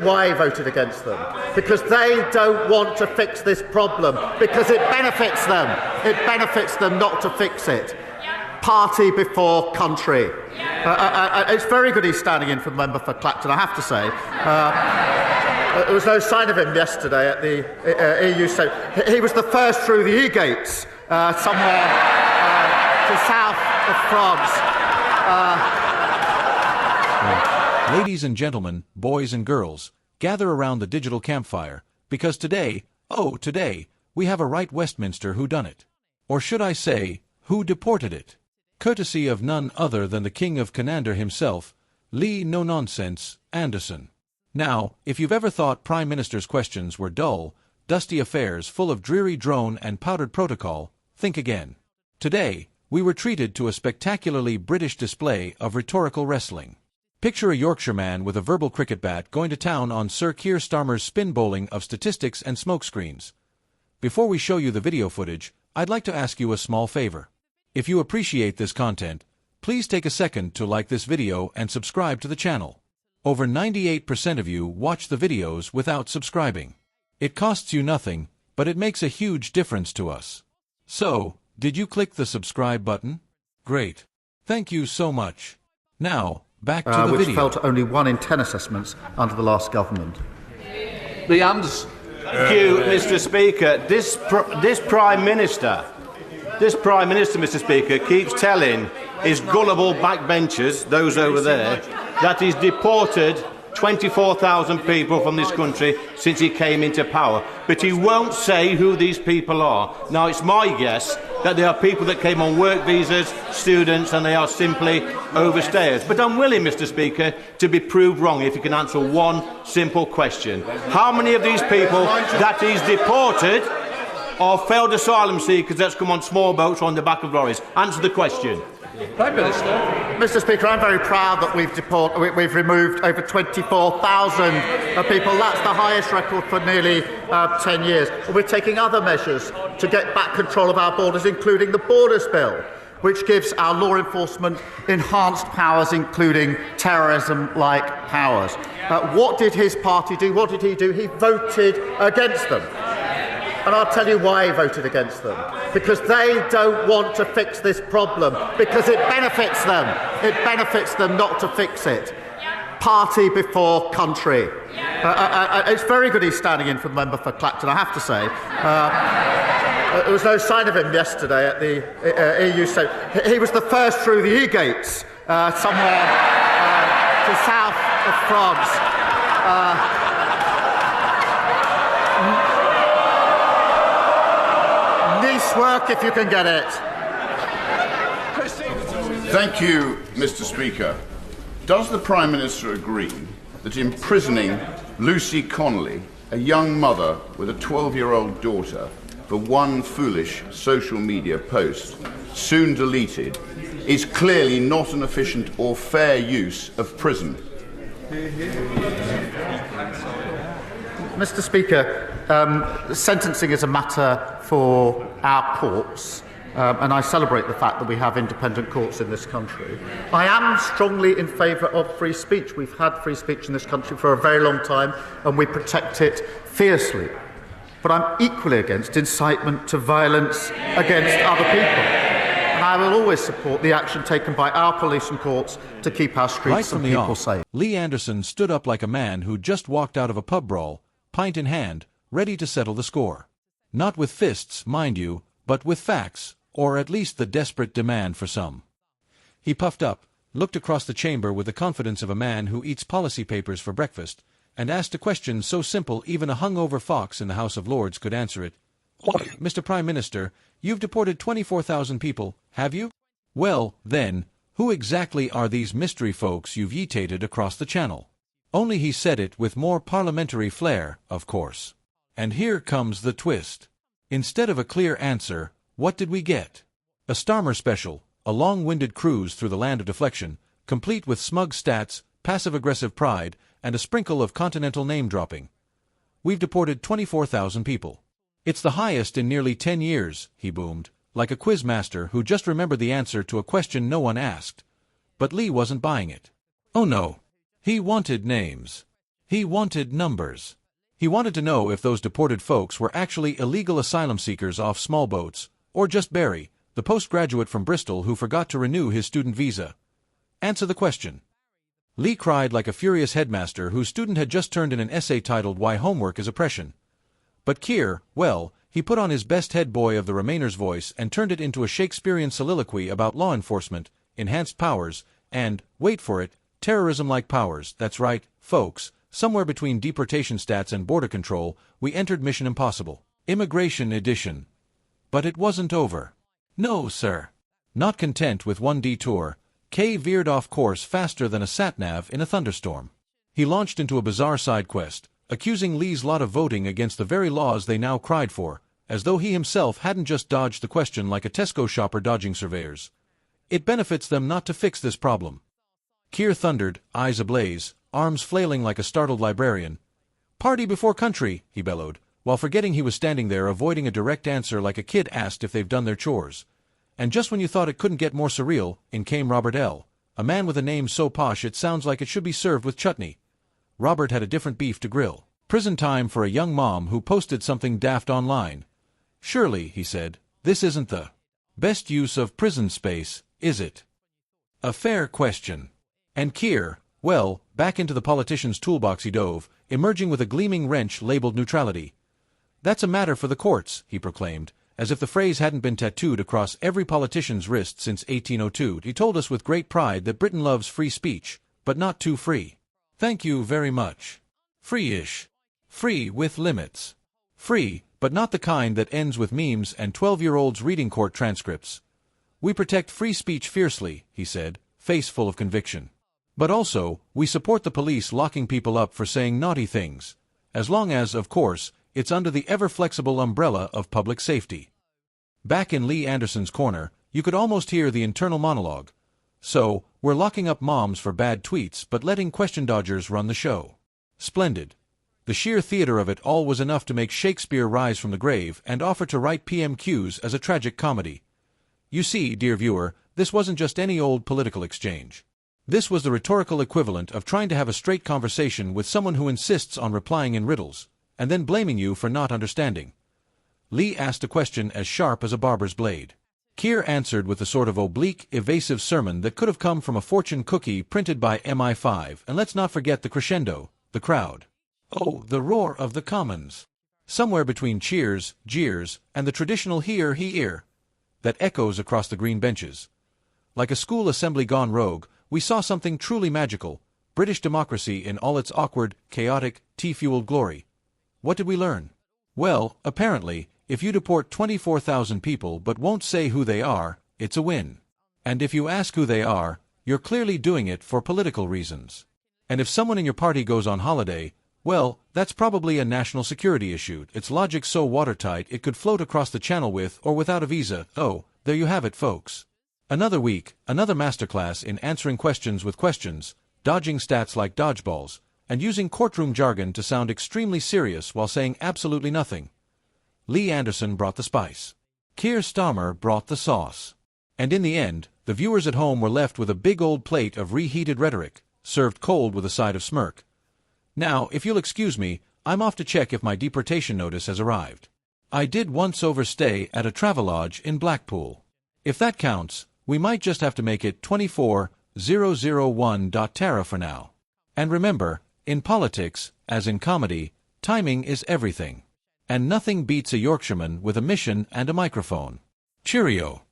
why he voted against them. Because they don't want to fix this problem, because it benefits them. It benefits them not to fix it. Party before country. It's very good he's standing in for the member for Clacton, I have to say. There was no sign of him yesterday at the EU. So he was the first through the E-gates somewhere to south of France. Ladies and gentlemen, boys and girls, gather around the digital campfire, because today, today, we have a right Westminster whodunit. Or should I say, who deported it? Courtesy of none other than the King of Canada himself, Lee No-Nonsense Anderson. Now, if you've ever thought Prime Minister's questions were dull, dusty affairs full of dreary drone and powdered protocol, think again. Today, we were treated to a spectacularly British display of rhetorical wrestling. Picture a Yorkshireman with a verbal cricket bat going to town on Sir Keir Starmer's spin bowling of statistics and smokescreens. Before we show you the video footage, I'd like to ask you a small favor. If you appreciate this content, please take a second to like this video and subscribe to the channel. Over 98% of you watch the videos without subscribing. It costs you nothing, but it makes a huge difference to us. So, did you click the subscribe button? Great. Thank you so much. Now, back to the which video. fell to only 1 in 10 assessments under the last government. The answer. Thank you, Mr. Speaker. This Prime Minister, Mr. Speaker, keeps telling his gullible backbenchers, those over there, that he's deported 24,000 people from this country since he came into power. But he won't say who these people are. Now, it's my guess that they are people that came on work visas, students, and they are simply overstayers. But I'm willing, Mr. Speaker, to be proved wrong if you can answer one simple question. How many of these people that he's deported are failed asylum seekers that's come on small boats or on the back of lorries? Answer the question. Prime Minister. Mr. Speaker, I'm very proud that we've removed over 24,000 people. That's the highest record for nearly 10 years. We're taking other measures to get back control of our borders, including the Borders Bill, which gives our law enforcement enhanced powers, including terrorism-like powers. What did his party do? What did he do? He voted against them. And I'll tell you why he voted against them. Because they don't want to fix this problem. Because it benefits them. It benefits them not to fix it. Party before country. It's very good he's standing in for the member for Clacton, I have to say. There was no sign of him yesterday at the EU. So he was the first through the E-gates somewhere to south of France. Nice work if you can get it. Thank you, Mr. Speaker. Does the Prime Minister agree that imprisoning Lucy Connolly, a young mother with a 12-year-old daughter, for one foolish social media post, soon deleted, is clearly not an efficient or fair use of prison? Mr. Speaker, sentencing is a matter for our courts, and I celebrate the fact that we have independent courts in this country. I am strongly in favour of free speech. We've had free speech in this country for a very long time, and we protect it fiercely. But I'm equally against incitement to violence against other people. And I will always support the action taken by our police and courts to keep our streets and people safe. Lee Anderson stood up like a man who just walked out of a pub brawl, pint in hand, ready to settle the score. Not with fists, mind you, but with facts, or at least the desperate demand for some. He puffed up, looked across the chamber with the confidence of a man who eats policy papers for breakfast, and asked a question so simple even a hungover fox in the House of Lords could answer it. Mr. Prime Minister, you've deported 24,000 people, have you? Well, then, who exactly are these mystery folks you've yetated across the channel? Only he said it with more parliamentary flair, of course. And here comes the twist. Instead of a clear answer, what did we get? A Starmer special, a long-winded cruise through the land of deflection, complete with smug stats, passive-aggressive pride, and a sprinkle of continental name-dropping. We've deported 24,000 people. It's the highest in nearly 10 years, he boomed, like a quizmaster who just remembered the answer to a question no one asked. But Lee wasn't buying it. Oh no. He wanted names. He wanted numbers. He wanted to know if those deported folks were actually illegal asylum seekers off small boats, or just Barry, the postgraduate from Bristol who forgot to renew his student visa. Answer the question. Lee cried like a furious headmaster whose student had just turned in an essay titled Why Homework is Oppression. But Keir, well, he put on his best head boy of the Remainers voice and turned it into a Shakespearean soliloquy about law enforcement, enhanced powers, and, wait for it, terrorism-like powers. That's right, folks, somewhere between deportation stats and border control, we entered Mission Impossible. Immigration Edition. But it wasn't over. No, sir. Not content with one detour, Kay veered off course faster than a sat-nav in a thunderstorm. He launched into a bizarre side quest, accusing Lee's lot of voting against the very laws they now cried for, as though he himself hadn't just dodged the question like a Tesco shopper dodging surveyors. It benefits them not to fix this problem. Keir thundered, eyes ablaze, arms flailing like a startled librarian. Party before country, he bellowed, while forgetting he was standing there avoiding a direct answer like a kid asked if they've done their chores. And just when you thought it couldn't get more surreal, in came Robert L., a man with a name so posh it sounds like it should be served with chutney. Robert had a different beef to grill. Prison time for a young mom who posted something daft online. Surely, he said, this isn't the best use of prison space, is it? A fair question. And Keir, well, back into the politician's toolbox he dove, emerging with a gleaming wrench labeled neutrality. That's a matter for the courts, he proclaimed, as if the phrase hadn't been tattooed across every politician's wrist since 1802. He told us with great pride that Britain loves free speech, but not too free. Thank you very much. Free-ish. Free with limits. Free, but not the kind that ends with memes and 12-year-olds reading court transcripts. We protect free speech fiercely, he said, face full of conviction. But also, we support the police locking people up for saying naughty things, as long as, of course, it's under the ever-flexible umbrella of public safety. Back in Lee Anderson's corner, you could almost hear the internal monologue. So, we're locking up moms for bad tweets but letting question dodgers run the show. Splendid. The sheer theater of it all was enough to make Shakespeare rise from the grave and offer to write PMQs as a tragic comedy. You see, dear viewer, this wasn't just any old political exchange. This was the rhetorical equivalent of trying to have a straight conversation with someone who insists on replying in riddles, and then blaming you for not understanding. Lee asked a question as sharp as a barber's blade. Keir answered with a sort of oblique, evasive sermon that could have come from a fortune cookie printed by MI5, and let's not forget the crescendo, the crowd. Oh, the roar of the Commons. Somewhere between cheers, jeers, and the traditional hear, he-ear, that echoes across the green benches. Like a school assembly gone rogue, we saw something truly magical, British democracy in all its awkward, chaotic, tea-fueled glory. What did we learn? Well, apparently, if you deport 24,000 people but won't say who they are, it's a win. And if you ask who they are, you're clearly doing it for political reasons. And if someone in your party goes on holiday, well, that's probably a national security issue. Its logic so watertight it could float across the channel with or without a visa. Oh, there you have it, folks. Another week, another masterclass in answering questions with questions, dodging stats like dodgeballs, and using courtroom jargon to sound extremely serious while saying absolutely nothing. Lee Anderson brought the spice. Keir Starmer brought the sauce. And in the end, the viewers at home were left with a big old plate of reheated rhetoric, served cold with a side of smirk. Now, if you'll excuse me, I'm off to check if my deportation notice has arrived. I did once overstay at a Travelodge in Blackpool. If that counts, we might just have to make it 24001. Tara for now. And remember, in politics, as in comedy, timing is everything. And nothing beats a Yorkshireman with a mission and a microphone. Cheerio.